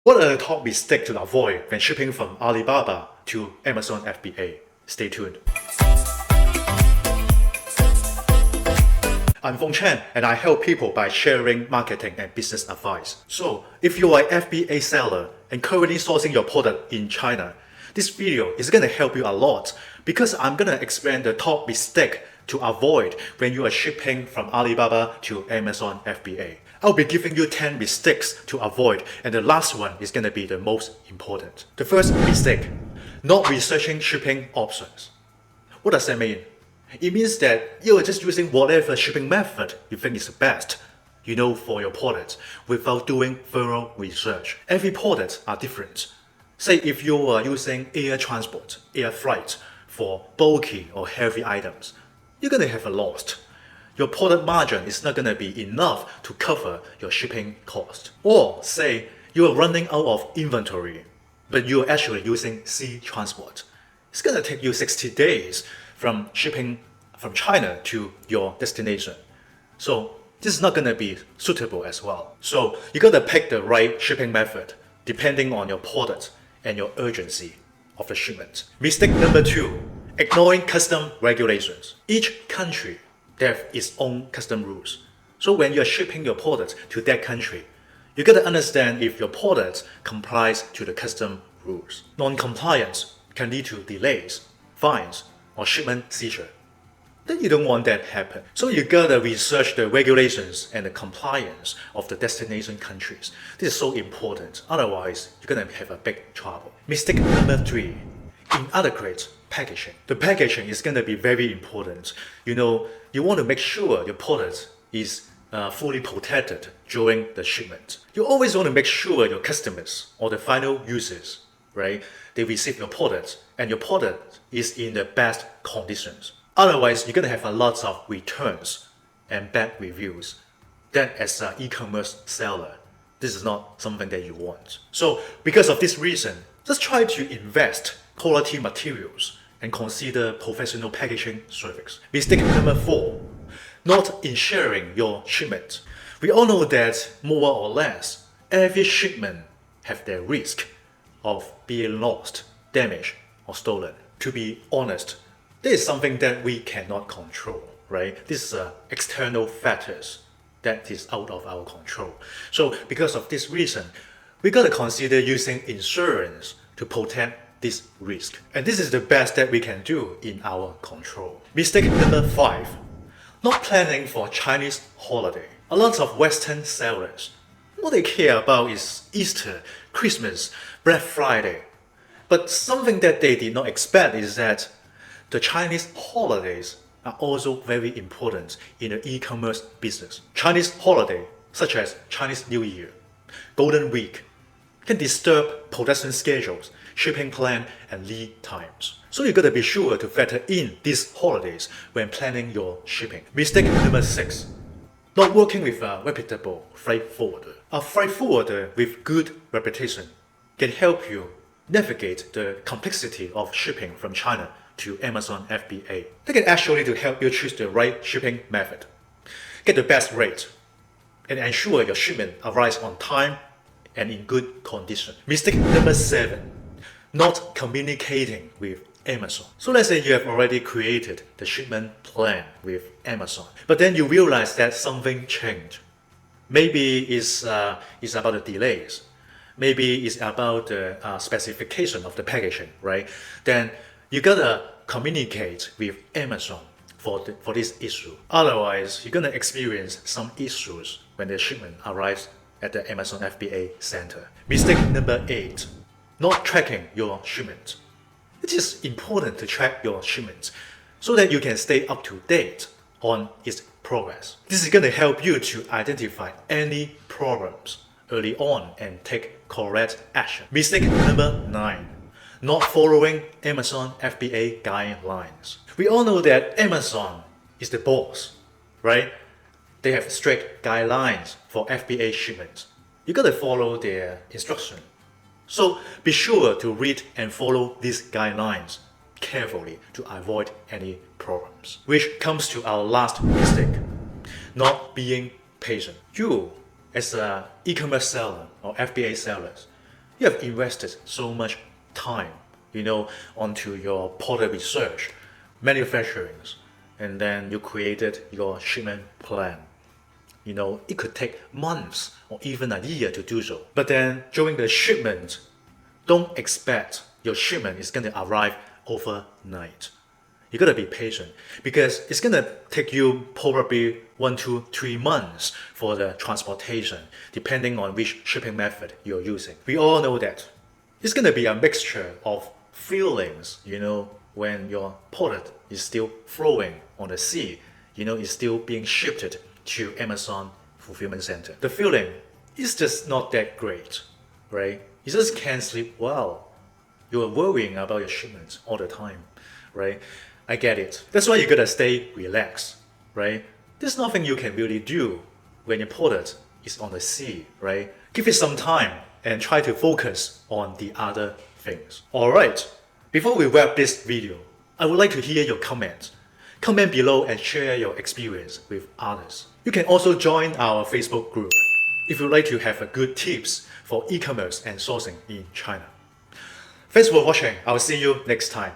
What are the top mistakes to avoid when shipping from Alibaba to Amazon FBA? Stay tuned. I'm Feng Chen, and I help people by sharing marketing and business advice. So, if you are an FBA seller and currently sourcing your product in China, this video is going to help you a lot because I'm going to explain the top mistake to avoid when you are shipping from Alibaba to Amazon FBA. I'll be giving you 10 mistakes to avoid, and the last one is going to be the most important. The first mistake, not researching shipping options. What does that mean? It means that you are just using whatever shipping method you think is the best, for your product, without doing thorough research. Every product are different. Say if you are using air transport, air freight, for bulky or heavy items, you're going to have a loss. Your product margin is not going to be enough to cover your shipping cost. Or say you are running out of inventory, but you are actually using sea transport. It's going to take you 60 days from shipping from China to your destination. So this is not going to be suitable as well. So you got to pick the right shipping method depending on your product and your urgency of the shipment. Mistake number 2, ignoring custom regulations. Each country have its own custom rules. So when you're shipping your product to that country, you gotta understand if your product complies to the custom rules. Non-compliance can lead to delays, fines, or shipment seizure. Then you don't want that to happen. So you gotta research the regulations and the compliance of the destination countries. This is so important. Otherwise, you're gonna have a big trouble. Mistake number 3, inadequate packaging. The packaging is going to be very important. You want to make sure your product is fully protected during the shipment. You always want to make sure your customers or the final users, right, they receive your product and your product is in the best conditions. Otherwise, you're going to have a lot of returns and bad reviews. That as an e-commerce seller, this is not something that you want. So because of this reason, just try to invest quality materials and consider professional packaging service. Mistake number 4, not insuring your shipment. We all know that more or less, every shipment have their risk of being lost, damaged, or stolen. To be honest, this is something that we cannot control, right? This is external factors that is out of our control. So because of this reason, we gotta consider using insurance to protect this risk. And this is the best that we can do in our control. Mistake number 5, not planning for Chinese holiday. A lot of Western sellers, what they care about is Easter, Christmas, Black Friday. But something that they did not expect is that the Chinese holidays are also very important in the e-commerce business. Chinese holiday, such as Chinese New Year, Golden Week, can disturb production schedules, shipping plan, and lead times. So you gotta be sure to factor in these holidays when planning your shipping. Mistake number 6, not working with a reputable freight forwarder. A freight forwarder with good reputation can help you navigate the complexity of shipping from China to Amazon FBA. They can actually to help you choose the right shipping method, get the best rate, and ensure your shipment arrives on time and in good condition. Mistake number 7, not communicating with Amazon. So let's say you have already created the shipment plan with Amazon, but then you realize that something changed. Maybe it's about the delays. Maybe it's about the specification of the packaging, right? Then you gotta communicate with Amazon for this issue. Otherwise, you're gonna experience some issues when the shipment arrives at the Amazon FBA center. Mistake number 8, not tracking your shipment. It is important to track your shipment so that you can stay up to date on its progress. This is going to help you to identify any problems early on and take correct action. Mistake number 9, not following Amazon FBA guidelines. We all know that Amazon is the boss, right? They have strict guidelines for FBA shipments. You gotta follow their instruction. So be sure to read and follow these guidelines carefully to avoid any problems. Which comes to our last mistake, not being patient. You, as an e-commerce seller or FBA sellers, You have invested so much time, onto your product research, manufacturing, and then you created your shipment plan. It could take months or even a year to do so. But then during the shipment, don't expect your shipment is going to arrive overnight. You gotta be patient because it's gonna take you probably 1 to 3 months for the transportation, depending on which shipping method you're using. We all know that it's gonna be a mixture of feelings, when your product is still flowing on the sea, it's still being shipped to Amazon fulfillment center. The feeling is just not that great, right? You just can't sleep well. You're worrying about your shipments all the time, right? I get it. That's why you gotta stay relaxed, right? There's nothing you can really do when your product is on the sea, right? Give it some time and try to focus on the other things. Alright, before we wrap this video, I would like to hear your comments. Comment below and share your experience with others. You can also join our Facebook group if you'd like to have good tips for e-commerce and sourcing in China. Thanks for watching. I'll see you next time.